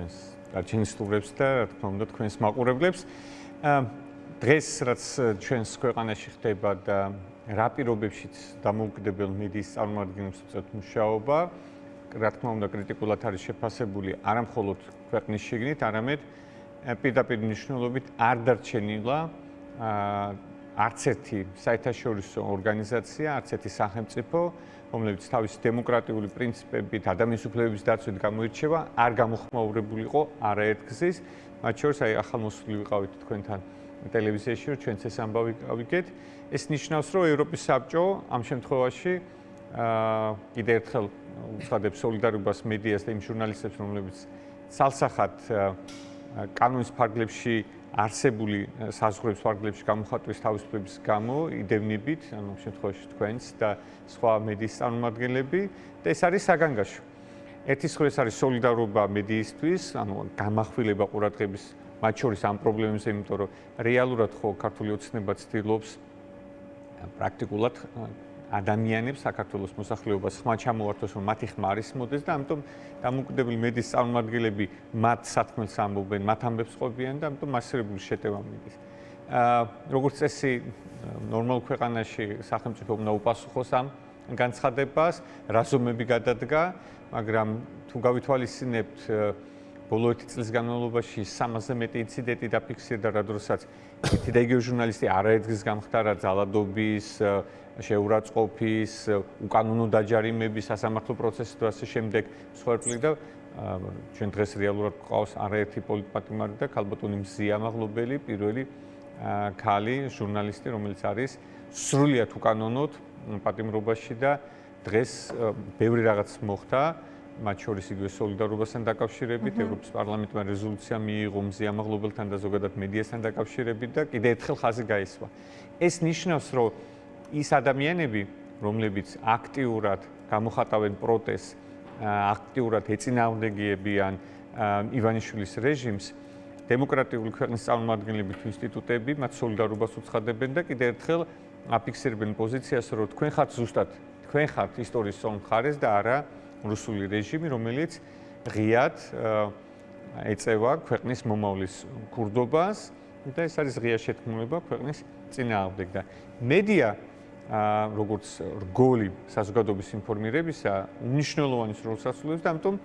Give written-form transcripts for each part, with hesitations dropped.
თქვენს დარჩენილ სტუმრებს და რა თქმა უნდა თქვენს მაყურებლებს. დღეს რაც ჩვენს ქვეყანაში ხდება და რა პირობებშიც დამოუკიდებელ მედიის წარმომადგენლებს უწევთ მუშაობა, რა თქმა უნდა კრიტიკულად არის შეფასებული არა მხოლოდ ქვეყნის შიგნით, არამედ პირდაპირ მნიშვნელობით არ დარჩენილა არც ერთი საერთაშორისო ორგანიზაცია, არც ერთი სახელმწიფო, რომლებიც თავისი დემოკრატიული პრინციპებით, ადამიანის უფლებების დაცვით გამოირჩევა, არ გამოხმაურებულიყო არაერთგზის, მათ შორის ახალმოსული ვიყავით თქვენთან ტელევიზიაში, რომ ჩვენც ეს ამბავი გავიგეთ. ეს ნიშნავს, რომ ევროპის საბჭო ამ შემთხვევაში კიდევ ერთხელ უცხადებს სოლიდარობას მედიას და იმ ჟურნალისტებს, რომლებიც ცალსახად კანონის ფარგლებში არსებული საზღვრების ფარგლებში გამოხატვის თავისუფლების გამო იდევნებით, ანუ ამ შემთხვევაში თქვენც და სხვა მედიის წარმომადგენლები და ეს არის საგანგაშო. ერთი მხრივ არის სოლიდარობა მედიისთვის, ანუ გამახვილება ყურადღების მათ შორის ამ პრობლემებზე, იმიტომ რომ რეალურად ხო ქართული ოცნება ცდილობს პრაქტიკულად ადამიანებს საქართველოს მოსახლეობას ხმა ჩამოართვეს, რომ მათი ხმა არ ისმოდეს და ამიტომ დამოუკიდებელი მედიის წარმომადგენლები მათ სათქმელს ამბობენ, მათ ამბებს ყვებიან და ამიტომ მასირებული შეტევა მიდის. როგორც წესი, ნორმალ ქვეყანაში სახელმწიფო უნდა უპასუხოს ამ განცხადებას, რაზომები გადადგა, მაგრამ თუ გავითვალისწინებთ ბოლო 1 წლის განმავლობაში 300-ზე მეტი ინციდენტი დაფიქსირდა, რა დროსაც ერთი და იგივე ჟურნალისტი არაერთგზის გამხდარა ძალადობის, შეურაცხყოფის, უკანონო დაჯარიმების, სასამართლო პროცესის და ასე შემდეგ მსხვერპლი და ჩვენ დღეს რეალურად გვყავს არაერთი პოლიტპატიმარი და ქალბატონი მზია მაღლობელი, პირველი ქალი ჟურნალისტი, რომელიც არის სრულიად უკანონოდ პატიმრობაში და დღეს ბევრი რაღაც მოხდა. მათ შორის იგივე სოლიდარობასთან დაკავშირებით, ევროპის პარლამენტმა რეზოლუცია მიიღო მზია მაღლობელთან და ზოგადად მედიასთან დაკავშირებით და კიდევ ერთხელ ხაზი გაესვა. ეს ნიშნავს, რომ ის ადამიანები, რომლებიც აქტიურად გამოხატავენ პროტესტს, აქტიურად ეწინააღმდეგებიან ივანიშვილის რეჟიმს, დემოკრატიული ქვეყნის წარმომადგენლები თუ ინსტიტუტები მათ სოლიდარობას უცხადებენ და კიდევ ერთხელ აფიქსირებენ პოზიციას, რომ თქვენ ხართ ზუსტად, თქვენ ხართ ისტორიის სწორ მხარეს და არა რუსული რეჟიმი, რომელიც ღიად ეწევა ქვეყნის მომავლის ქურდობას და ეს არის ღია შეთქმულება ქვეყნის წინააღმდეგ და მედია როგორც რგოლი საზოგადოების ინფორმირებისა უმნიშვნელოვანეს როლს ასრულებს და ამიტომ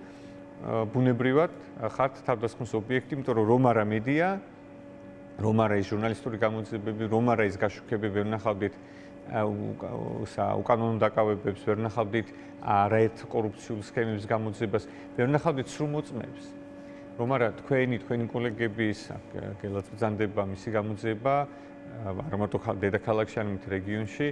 ბუნებრივად ხართ თავდასხმის ობიექტი, იმიტომ რომ რომ არა მედია, რომ არა ის ჟურნალისტური გამოძიებები, რომ არა ის გაშუქებები ვერ ნახავდით უკანონო დაკავებებს, ვერ ნახავდით არაერთ კორუფციულ სქემების გამოძიებას, ვერ ნახავდით სრულმოწმეებს. რომ არა თქვენი კოლეგების გელაც ბრძანდება მისი გამოძიება, არა მარტო დედაქალაქში, არამედ რეგიონში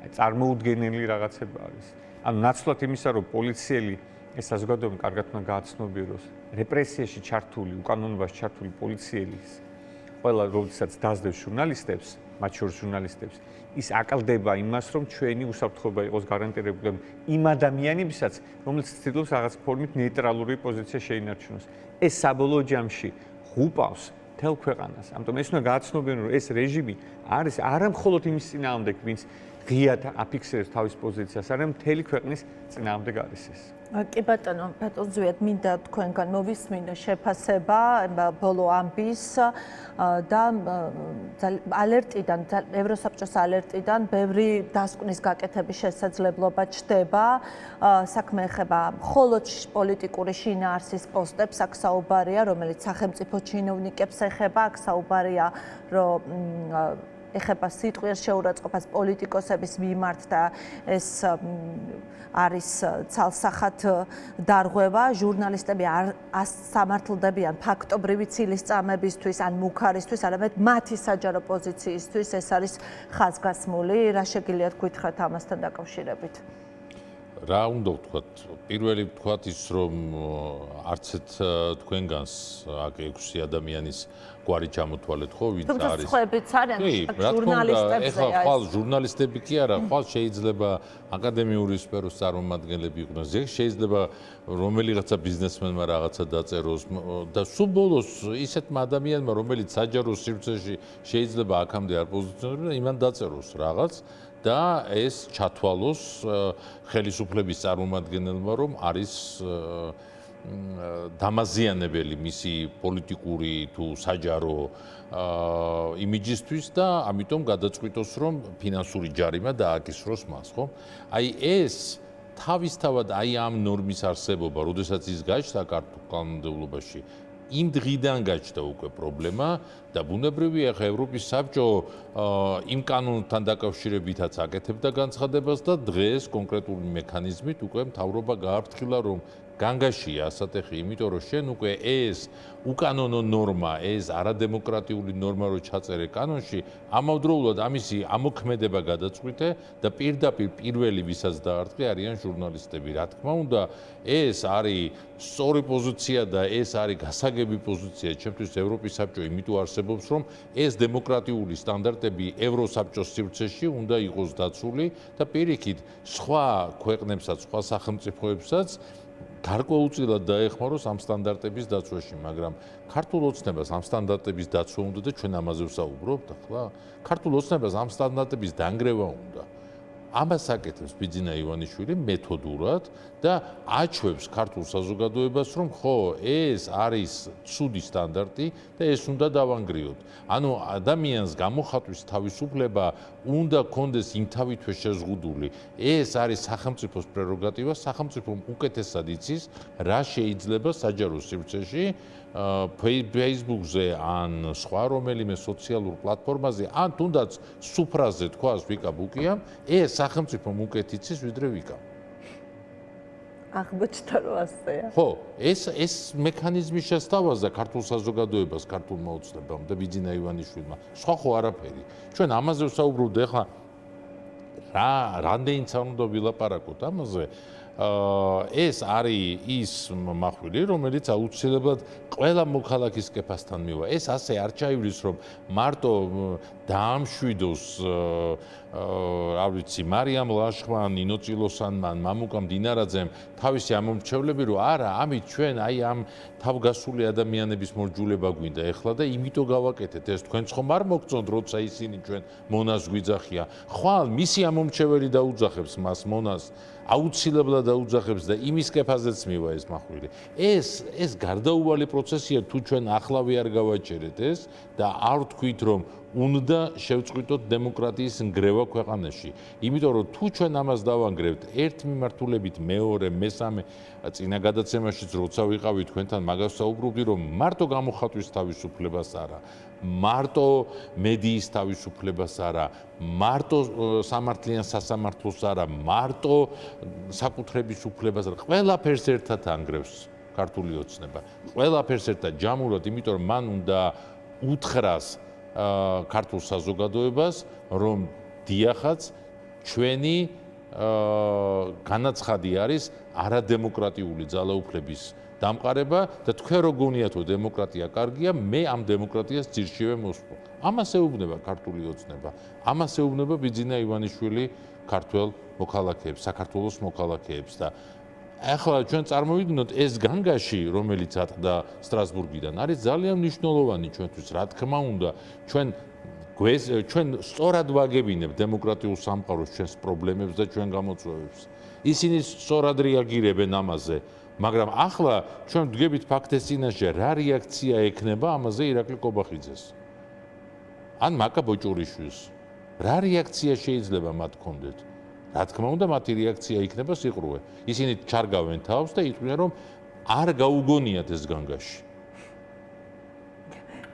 წარმოუდგენელი რაღაცება არის. ანუ ნაცვლად იმისა, რომ პოლიციელი ეს საზოგადოება კარგად უნდა გააცნობიეროს, რეპრესიაში ჩართული, უკანონობაში ჩართული პოლიციელის ყველა როდესაც დაძდევს ჟურნალისტებს, მათ შორის ჟურნალისტებს, ის აკლდება იმას, რომ ჩვენი უსაფრთხოება იყოს გარანტირებული იმ ადამიანებისაც, რომლებიც ცდილობს რაღაც ფორმით ნეიტრალური პოზიცია შეინარჩუნოს. ეს საბოლოო ჯამში ღუპავს მთელ ქვეყანას. ამიტომ ეს უნდა გააცნობიერონ, რომ ეს რეჟიმი არის არა მხოლოდ იმის წინააღმდეგ, ვინც ღიად აფიქსირებს თავის პოზიციას, არამედ მთელი ქვეყნის წინააღმდეგ არის ეს. კი ბატონო, ზვიად მინდა თქვენგან მოვისმინო შეფასება ბოლო ამბის და ალერტიდან, ევროსაბჭოს ალერტიდან ბევრი დასკვნის გაკეთების შესაძლებლობა ჩდება. საქმე ეხება მხოლოდ პოლიტიკური შინაარსის პოსტებს, აქ საუბარია, რომელიც სახელმწიფო ჩინოვნიკებს ეხება, აქ საუბარია, რომ ეხება სიტყვიერ შეურაცხყოფას პოლიტიკოსების მიმართ და ეს არის ცალსახად დარღვევა, ჟურნალისტები არ სამართლდებიან ფაქტობრივი ცილისწამებისთვის ან მუქარისთვის, არამედ მათი საჯარო პოზიციისთვის ეს არის ხაზგასმული. რა შეგიძლიათ გითხრათ ამასთან დაკავშირებით? რა უნდა ვთქვათ? პირველი ვთქვათ ის, რომ არც ერთ თქვენგანს აქ 6 ადამიანის გვარი ჩამოთვალეთ ხო, ვინც არის. თუმცა სხვაებიც არიან ჟურნალისტებზე. ეხლა ხვალ ჟურნალისტები კი არა, ხვალ შეიძლება აკადემიური სფეროს წარმომადგენლები იყვნენ, შეიძლება რომელიღაცა ბიზნესმენმა რაღაცა დაწეროს და სულ ბოლოს ისეთმა ადამიანმა, რომელიც საჯარო სივრცეში შეიძლება აქამდე არ პოზიციონირებდა, იმან დაწეროს რაღაც და ეს ჩათვალოს ხელისუფლების წარმომადგენელმა, რომ არის დამაზიანებელი მისი პოლიტიკური თუ საჯარო იმიჯისთვის და ამიტომ გადაწყვიტოს რომ ფინანსური ჯარიმა დააკისროს მას, ხო? აი ეს თავისთავად აი ამ ნორმის არსებობა, როდესაც ის გაჩნდა ქართულ კანონმდებლობაში, იმ დღიდან გაჩნდა უკვე პრობლემა და ბუნებრივია ხა ევროპის საბჭო იმ კანონთან დაკავშირებითაც აკეთებდა განცხადებას და დღეს კონკრეტული მექანიზმით უკვე მთავრობა გააფრთხილა რომ განგაშია ასატეხი, იმიტომ რომ შენ უკვე ეს უკანონო ნორმა, ეს არადემოკრატიული ნორმა რო ჩაწერე კანონში, ამავდროულად ამისი ამოქმედება გადაწყვიტე და პირდაპირ პირველი ვისაც დაარტყი არიან ჟურნალისტები. რა თქმა უნდა, ეს არის სწორი პოზიცია და ეს არის გასაგები პოზიცია ჩემთვის ევროპის საბჭო იმიტომ არსებობს, რომ ეს დემოკრატიული სტანდარტები ევროსაბჭოს სივრცეში უნდა იყოს დაცული და პირიქით სხვა ქვეყნებსაც, სხვა სახელმწიფოებსაც გარკვეულწილად დაეხმაროს ამ სტანდარტების დაცვაში, მაგრამ ქართულ ოცნებას ამ სტანდარტების დაცვა უნდა და ჩვენ ამაზე ვსაუბრობთ ახლა. ქართულ ოცნებას ამ სტანდარტების დანგრევა უნდა. ამას აკეთებს ბიძინა ივანიშვილი მეთოდურად და აჩვევს ქართულ საზოგადოებას, რომ ხო, ეს არის ცუდი სტანდარტი და ეს უნდა დავანგრიოთ. ანუ ადამიანს გამოხატვის თავისუფლება უნდა კონდეს იმთავითვე შეზღუდული. ეს არის სახელმწიფოს პრეროგატივა, სახელმწიფო უკეთესად იცის, რა შეიძლება საჯარო სივრცეში Facebook-ზე ან სხვა რომელიმე სოციალურ პლატფორმაზე, ან თუნდაც სუფრაზე თქვას ვიკა ბუკიამ, ეს სახელმწიფო უკეთ იცის ვიდრე ვიკა. აღმოჩნდა რომ ასეა. ხო, ეს მექანიზმი შესთავაზა ქართულ საზოგადოებას, ქართულმა ოცნებამ და ბიძინა ივანიშვილმა. სხვა ხო არაფერი. ჩვენ ამაზე ვსაუბრობთ ახლა რამდენიც არ უნდა ვილაპარაკოთ ამაზე. ეს არის ის მახვილი, რომელიც აუცილებლად ყველა მოქალაქის კეფასთან მივა. ეს ასე არ ჩაივლის, რომ მარტო დაამშვიდოს რა ვიცი, მარიამ ლაშხვან, ნინო წილოსანმა, მამუკა მდინარაძემ თავისი ამომრჩევლები, რომ არა, ამით ჩვენ აი ამ თავგასული ადამიანების მორჯულება გვინდა ეხლა და იმითო გავაკეთეთ ეს თქვენ ხომ არ მოგწონთ, როცა ისინი ჩვენ მონას გვიძახიან. ხვალ მისი ამომრჩეველი დაუძახებს მას მონას აუცილებლად დაუძახებს და იმის კეფაზეც მივა ეს მახვილი. ეს გარდაუვალი პროცესია თუ ჩვენ ახლავე არ გავაჭერეთ ეს და არ ვთქვით რომ უნდა შევწყვიტოთ დემოკრატიის ნგრევა ქვეყანაში. იმიტომ რომ თუ ჩვენ ამას დავანგრევთ ერთ მიმართულებით მეორე, მესამე წინა გადაცემაშიც როცა ვიყავი თქვენთან მაგას საუბრობდი რომ მარტო გამოხატვის თავისუფლებას არა, მარტო მედიის თავისუფლებას არა, მარტო სამართლიან სასამართლოს არა, მარტო საკუთრების უფლებას არა, ყველაფერს ერთად ანგრევს ქართული ოცნება. ყველაფერს ერთად ჯამურად, იმიტომ რომ მან უნდა უთხრას ქართულ საზოგადოებას, რომ დიახაც ჩვენი განაცხადი არის არადემოკრატიული ძალაუფლების დამყარება და თქვენ რო გონიათო დემოკრატია კარგია, მე ამ დემოკრატიას ძირშივე მოსვლა. ამას ეუბნება ქართული ოცნება. ამას ეუბნება ბიძინა ივანიშვილი ქართველ მოქალაქეებს, საქართველოს მოქალაქეებს და ახლა ჩვენ წარმოვიდგინოთ ეს განგაში, რომელიც ატყდა სტრასბურგიდან, არის ძალიან მნიშვნელოვანი ჩვენთვის, რა თქმა უნდა, ჩვენ სწორად ვაგებინებთ დემოკრატიულ სამყაროს ჩვენს პრობლემებს და ჩვენ გამოწვევებს. ისინი სწორად რეაგირებენ ამაზე, მაგრამ ახლა ჩვენ ვდგებით ფაქტის წინაშე, რა რეაქცია ექნება ამაზე ირაკლი კობახიძეს. ან მაკა ბოჭურიშვილს. რა რეაქცია შეიძლება მათ ჰქონდეთ? რა თქმა უნდა, მათი რეაქცია იქნება სიყრუე. ისინი ჩარგავენ თავს და იტყვიან, რომ არ გაუგონიათ ეს განგაში.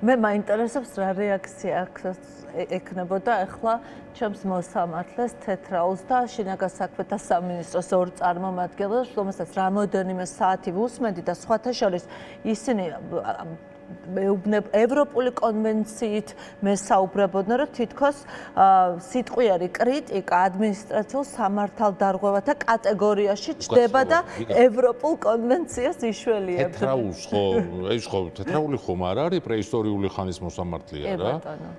მე მაინტერესებს რა რეაქცია ექნებოდა ახლა ჩემს მოსამართლეს თეთრაულს და შინაგან საქმეთა სამინისტროს ორ წარმომადგენლებს, რომელსაც რამოდენიმე საათი ვუსმენდი და სხვათა შორის ისინი ევროპული კონვენციით მესაუბრებოდნენ, რომ თითქოს სიტყვიერი კრიტიკა ადმინისტრაციულ სამართალდარღვევათა კატეგორიაში ჩდება და ევროპულ კონვენციას იშველიებდა. თეთრაულს ხო, ეს ხო, თეთრაული ხომ არ არის პრეისტორიული ხანის მოსამართლეა რა.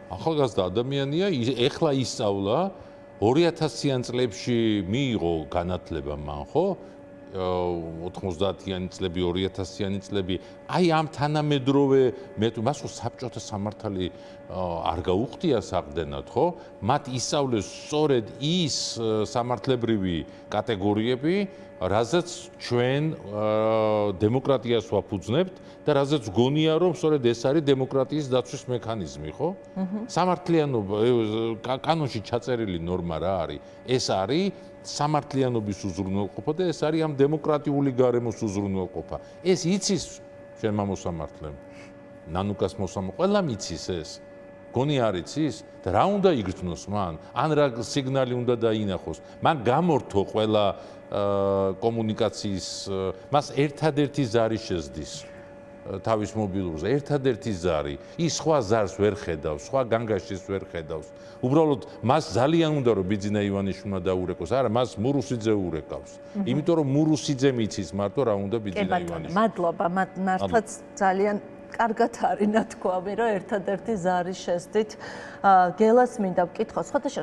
ახალგაზრდა ადამიანია, ეხლა ისწავლა 2000-იან წლებში მიიღო განათლება მან, ხო? 90-იანი წლები, 2000-იანი წლები, აი ამ თანამედროვე მას ხო საბჭოთა სამართალი არ გაუხდია საყრდენად, ხო? მათ ისწავლეს სწორედ ის სამართლებრივი კატეგორიები, რაზეც ჩვენ დემოკრატიას ვაფუძნებთ და რაზეც გონია რომ სწორედ ეს არის დემოკრატიის დაცვის მექანიზმი, ხო? სამართლიანობა კანონში ჩაწერილი ნორმა რა არის? ეს არის სამართლიანობის უზრუნველყოფა და ეს არის ამ დემოკრატიული გარემოს უზრუნველყოფა. ეს იცის ჩვენმა მოსამართლემ. ნანუკას მოსამართლემ, ყველა მიცის ეს. გონი არ იცის და რა უნდა იგრძნოს მან? ან რა სიგნალი უნდა დაინახოს? მან გამორთო ყველა კომუნიკაციის მას ერთადერთი ზარი შეძდის თავის მობილურზე, ერთადერთი ზარი. ის სხვა ზარს ვერ ხედავს, სხვა განგაშის ვერ ხედავს. უბრალოდ მას ძალიან უნდა რომ ბიძინა ივანიშვილმა დაურეკოს. არა, მას მურუსიძე ურეკავს. იმიტომ რომ მურუსიძე მიცის მარტო რა უნდა ბიძინა ივანიშვილმა. მადლობა, მართლაც ძალიან კარგად არის ნათქვამი, რომ ერთადერთი ზარი შეძდით. გელას მინდა ვკითხო, სხვათა შორის